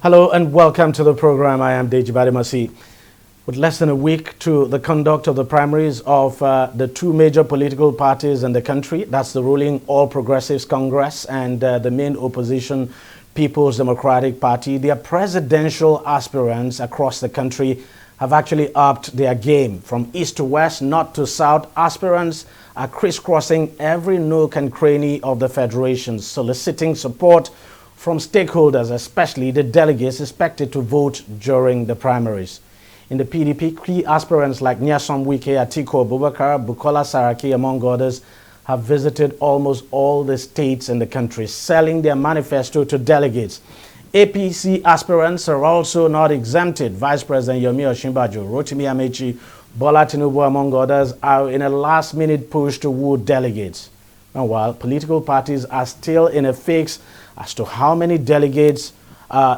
Hello and welcome to the program. I am DEJI360. With less than a week to the conduct of the primaries of the two major political parties in the country, that's the ruling All Progressives Congress and the main opposition People's Democratic Party, their presidential aspirants across the country have actually upped their game. From east to west, north to south, aspirants are crisscrossing every nook and cranny of the federation, soliciting support from stakeholders, especially the delegates expected to vote during the primaries. In the PDP, key aspirants like Nyesom Wike, Atiku Abubakar, Bukola Saraki, among others, have visited almost all the states in the country, selling their manifesto to delegates. APC aspirants are also not exempted. Vice President Yomi Osinbajo, Rotimi Amechi, Bola Tinubu, among others, are in a last-minute push to woo delegates. Meanwhile, political parties are still in a fix as to how many delegates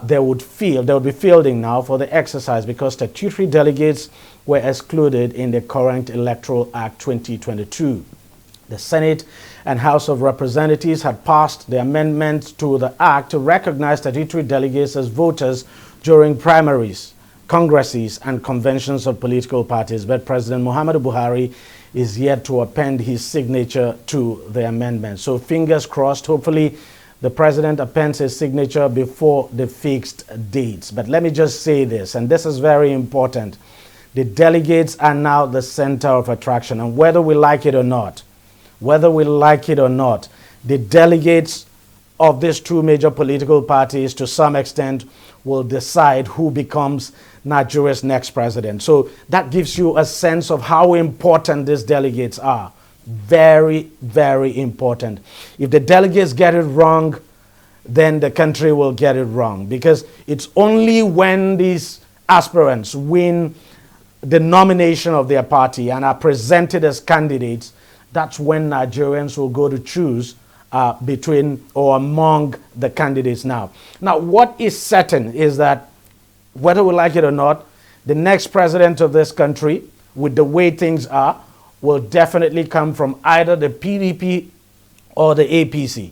they would be fielding now for the exercise, because statutory delegates were excluded in the current Electoral Act 2022. The Senate and House of Representatives had passed the amendment to the Act to recognize statutory delegates as voters during primaries, congresses, and conventions of political parties. But President Muhammadu Buhari is yet to append his signature to the amendment. So fingers crossed, hopefully the president appends his signature before the fixed dates. But let me just say this, and this is very important. The delegates are now the center of attraction, and whether we like it or not, the delegates of these two major political parties, to some extent, will decide who becomes Nigeria's next president. So that gives you a sense of how important these delegates are. Very, very important. If the delegates get it wrong, then the country will get it wrong, because it's only when these aspirants win the nomination of their party and are presented as candidates, that's when Nigerians will go to choose between or among the candidates now. Now, what is certain is that whether we like it or not, the next president of this country, with the way things are, will definitely come from either the PDP or the APC.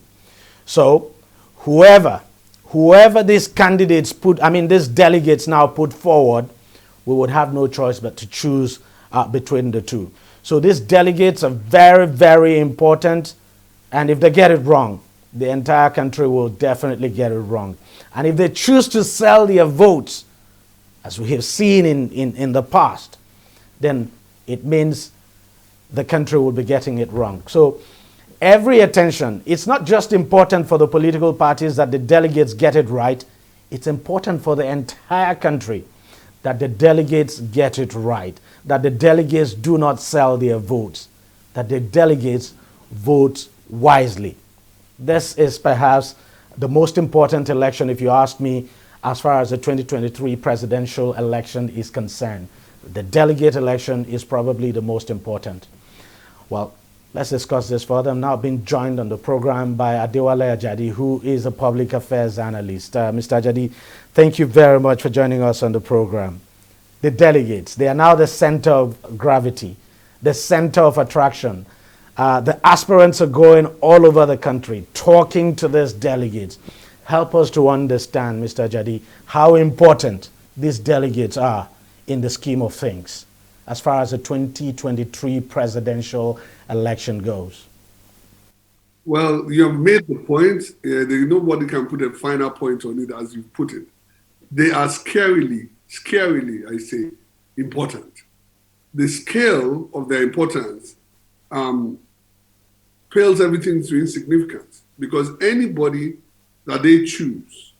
So whoever these candidates these delegates now put forward, we would have no choice but to choose between the two. So these delegates are very, very important. And if they get it wrong, the entire country will definitely get it wrong. And if they choose to sell their votes, as we have seen in the past, then it means the country will be getting it wrong. So every attention, it's not just important for the political parties that the delegates get it right, it's important for the entire country that the delegates get it right, that the delegates do not sell their votes, that the delegates vote wisely. This is perhaps the most important election, if you ask me, as far as the 2023 presidential election is concerned. The delegate election is probably the most important. Well, let's discuss this further. I'm now being joined on the program by Adewale Ajadi, who is a public affairs analyst. Mr. Ajadi, thank you very much for joining us on the program. The delegates, they are now the center of gravity, the center of attraction. The aspirants are going all over the country talking to these delegates. Help us to understand, Mr. Ajadi, how important these delegates are in the scheme of things as far as the 2023 presidential election goes. Well, you have made the point. Nobody can put a final point on it as you put it. They are scarily, I say, important. The scale of their importance pales everything to insignificance, because anybody that they choose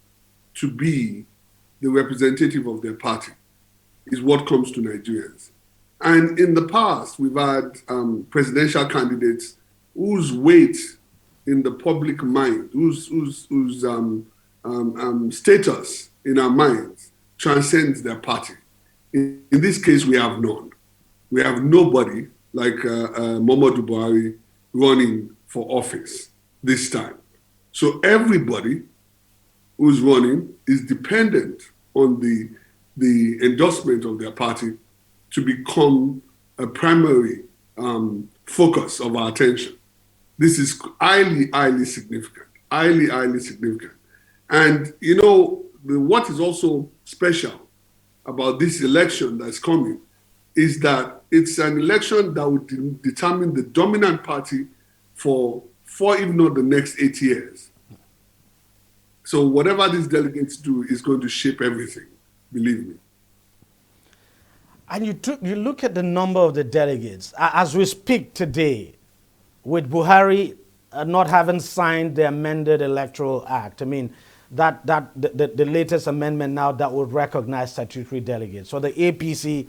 to be the representative of their party is what comes to Nigerians. And in the past, we've had presidential candidates whose weight in the public mind, whose status in our minds transcends their party. In this case, we have none. We have nobody like Muhammadu Buhari running for office this time. So everybody who's running is dependent on the endorsement of their party to become a primary focus of our attention. This is highly significant, highly significant. And, what is also special about this election that's coming is that it's an election that would determine the dominant party for if not the next 8 years. So whatever these delegates do is going to shape everything, believe me. And you look at the number of the delegates. As we speak today, with Buhari not having signed the amended Electoral Act, I mean, the latest amendment now that would recognize statutory delegates. So the APC,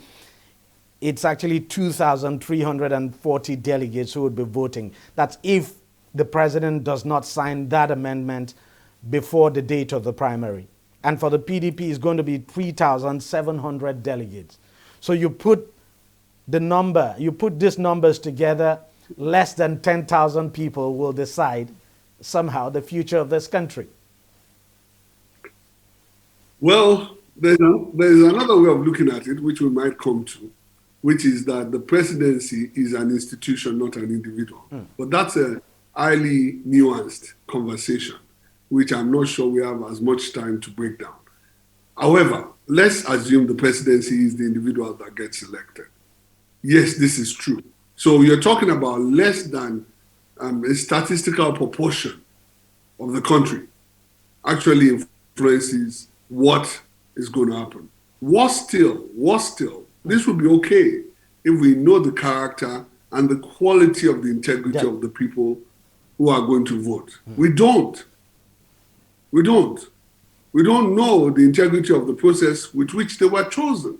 it's actually 2,340 delegates who would be voting. That's if the president does not sign that amendment before the date of the primary. And for the PDP, it's going to be 3,700 delegates. So you put these numbers together, less than 10,000 people will decide somehow the future of this country. Well, there's another way of looking at it, which we might come to, which is that the presidency is an institution, not an individual. But that's a highly nuanced conversation, which I'm not sure we have as much time to break down. However, let's assume the presidency is the individual that gets elected. Yes, this is true. So you're talking about less than a statistical proportion of the country actually influences what is going to happen. Worse still, this would be okay if we know the character and the quality of the integrity of the people who are going to vote. We don't. We don't know the integrity of the process with which they were chosen.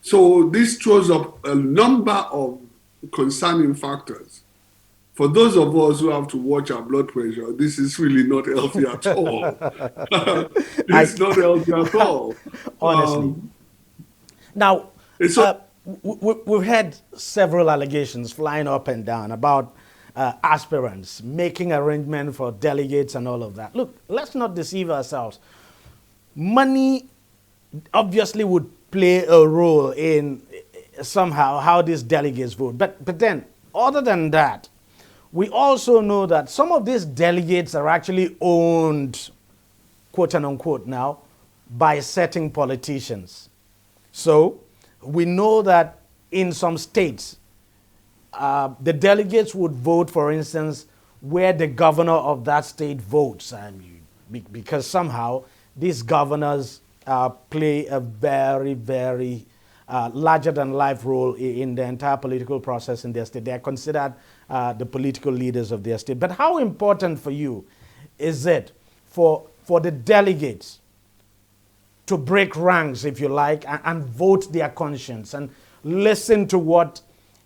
So this throws up a number of concerning factors. For those of us who have to watch our blood pressure, this is really not healthy at all. It's not healthy at all. Honestly. Now, we've had several allegations flying up and down about aspirants making arrangements for delegates and all of that. Look, let's not deceive ourselves. Money obviously would play a role in somehow how these delegates vote. But then, other than that, we also know that some of these delegates are actually owned, quote and unquote now, by certain politicians. So we know that in some states, the delegates would vote, for instance, where the governor of that state votes. Because somehow these governors play a very, very larger-than-life role in the entire political process in their state. They are considered the political leaders of their state. But how important for you is it for the delegates to break ranks, if you like, and vote their conscience and listen to what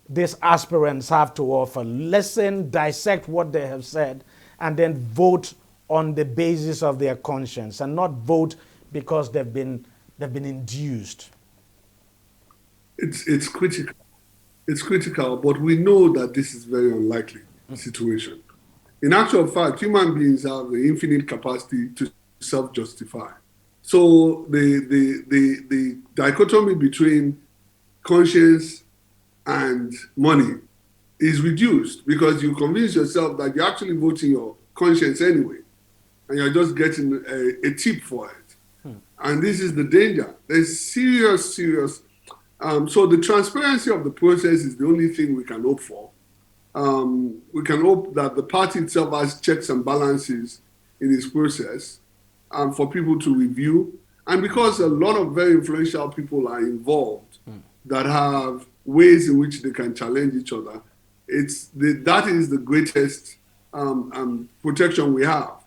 these aspirants have to offer, listen, dissect what they have said, and then vote on the basis of their conscience and not vote because they've been induced? It's critical. It's critical, but we know that this is very unlikely situation. In actual fact, human beings have the infinite capacity to self-justify. So the dichotomy between conscience and money is reduced because you convince yourself that you're actually voting your conscience anyway, and you're just getting a tip for it. And this is the danger. There's serious. So the transparency of the process is the only thing we can hope for. We can hope that the party itself has checks and balances in its process for people to review. And because a lot of very influential people are involved that have ways in which they can challenge each other, that is the greatest protection we have,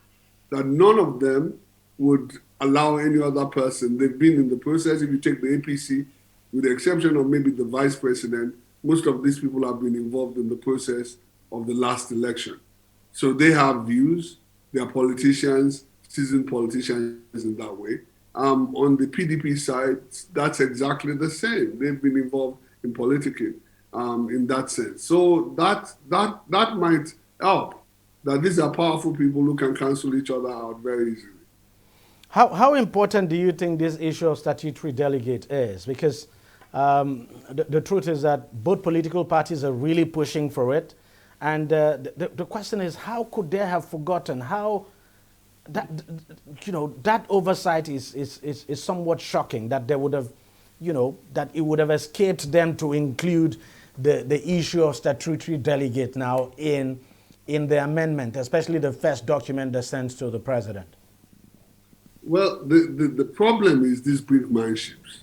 that none of them would allow any other person. They've been in the process. If you take the APC, with the exception of maybe the vice president, most of these people have been involved in the process of the last election. So they have views. They are politicians, seasoned politicians in that way. On the PDP side, that's exactly the same. They've been involved in politicking in that sense. So that might help, that these are powerful people who can cancel each other out very easily. How important do you think this issue of statutory delegate is? Because the truth is that both political parties are really pushing for it. And the question is, how could they have forgotten? How that, that oversight is somewhat shocking, that they would have, that it would have escaped them to include the issue of statutory delegate now in the amendment, especially the first document that sends to the president. Well, the problem is these brinkmanships.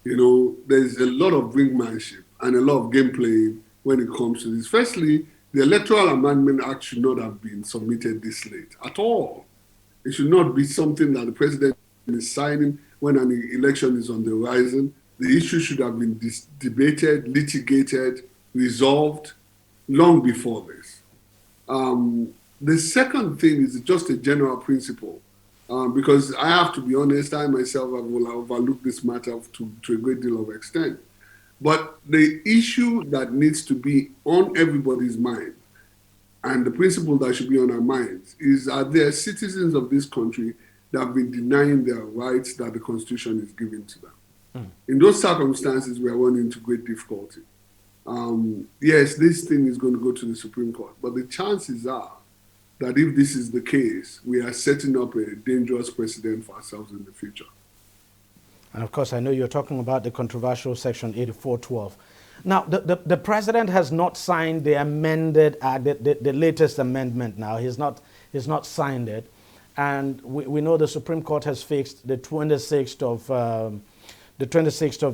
There's a lot of brinkmanship and a lot of gameplay when it comes to this. Firstly, the Electoral Amendment Act should not have been submitted this late at all. It should not be something that the president is signing when an election is on the horizon. The issue should have been debated, litigated, resolved long before this. The second thing is just a general principle, because I have to be honest, I myself have overlooked this matter to a great deal of extent. But the issue that needs to be on everybody's mind, and the principle that should be on our minds, is are there citizens of this country that have been denying their rights that the Constitution is giving to them? In those circumstances, we are running into great difficulty. Yes, this thing is going to go to the Supreme Court, but the chances are that if this is the case, we are setting up a dangerous precedent for ourselves in the future. And of course, I know you're talking about the controversial Section 8412. Now, the president has not signed the amended, the latest amendment now. He's not signed it. And we know the Supreme Court has fixed the 26th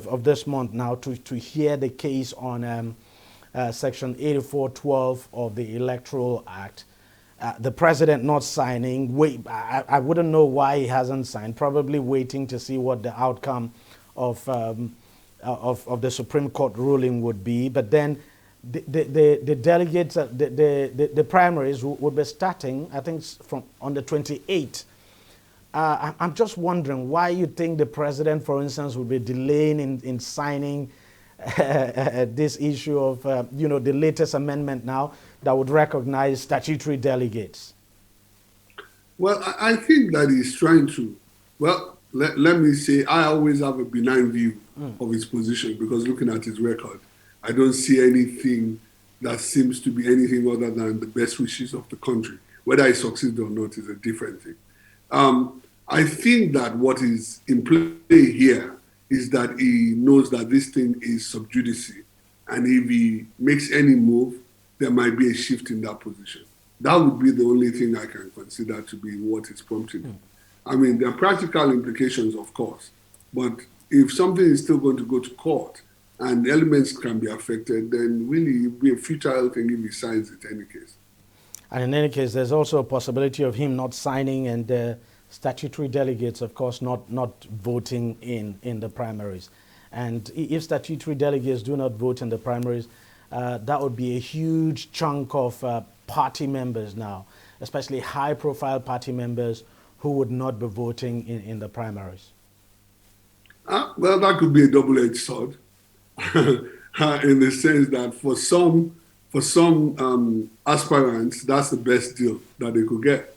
of this month now to hear the case on Section 8412 of the Electoral Act. The president not signing, I wouldn't know why he hasn't signed, probably waiting to see what the outcome of the Supreme Court ruling would be. But then the delegates, the primaries would be starting, I think, from on the 28th. I'm just wondering why you think the president, for instance, would be delaying in signing this issue of, the latest amendment now that would recognize statutory delegates. Well, I think that he's trying to, let me say, I always have a benign view of his position, because looking at his record, I don't see anything that seems to be anything other than the best wishes of the country. Whether he succeeds or not is a different thing. I think that what is in play here is that he knows that this thing is sub judice, and if he makes any move, there might be a shift in that position. That would be the only thing I can consider to be what is prompting it. I mean, there are practical implications, of course, but if something is still going to go to court and elements can be affected, then really it would be a futile thing if he signs it in any case. And in any case, there's also a possibility of him not signing and statutory delegates, of course, not voting in the primaries. And if statutory delegates do not vote in the primaries, that would be a huge chunk of party members now, especially high-profile party members who would not be voting in the primaries. Well, that could be a double-edged sword, in the sense that for some aspirants, that's the best deal that they could get.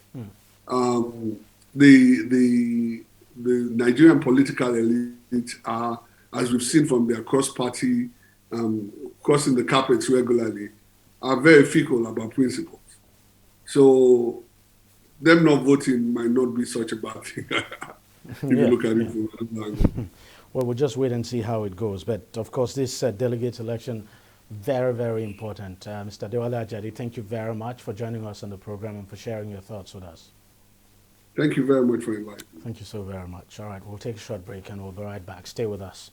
The Nigerian political elite are, as we've seen from their cross-party, crossing the carpets regularly, are very fickle about principles. So them not voting might not be such a bad thing if you look at it from another angle. Well, we'll just wait and see how it goes. But of course, this delegate election, very, very important. Mr. Adewale Ajadi, thank you very much for joining us on the program and for sharing your thoughts with us. Thank you very much for inviting me. Thank you so very much. All right, we'll take a short break and we'll be right back. Stay with us.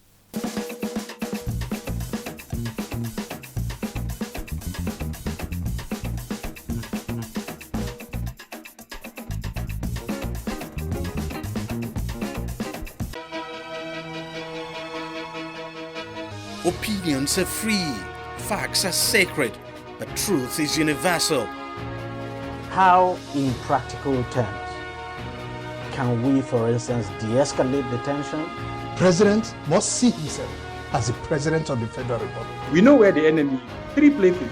Opinions are free, facts are sacred, but truth is universal. How, in practical terms, can we, for instance, de-escalate the tension? President must see himself as the President of the Federal Republic. We know where the enemy is. 3 places.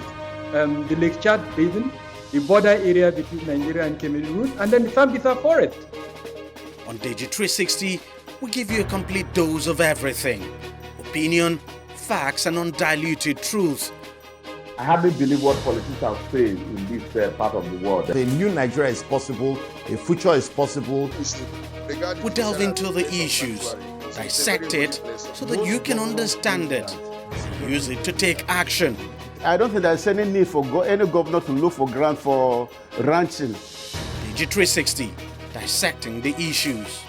The Lake Chad Basin, the border area between Nigeria and Cameroon, and then the Sambisa Forest. On DEJI360, we give you a complete dose of everything. Opinion, facts, and undiluted truth. I hardly believe what politicians say in this part of the world. A new Nigeria is possible, a future is possible. We delve into the issues, dissect it so that you can understand it, use it to take action. I don't think there's any need for any governor to look for grant for ranching. DEJI360, dissecting the issues.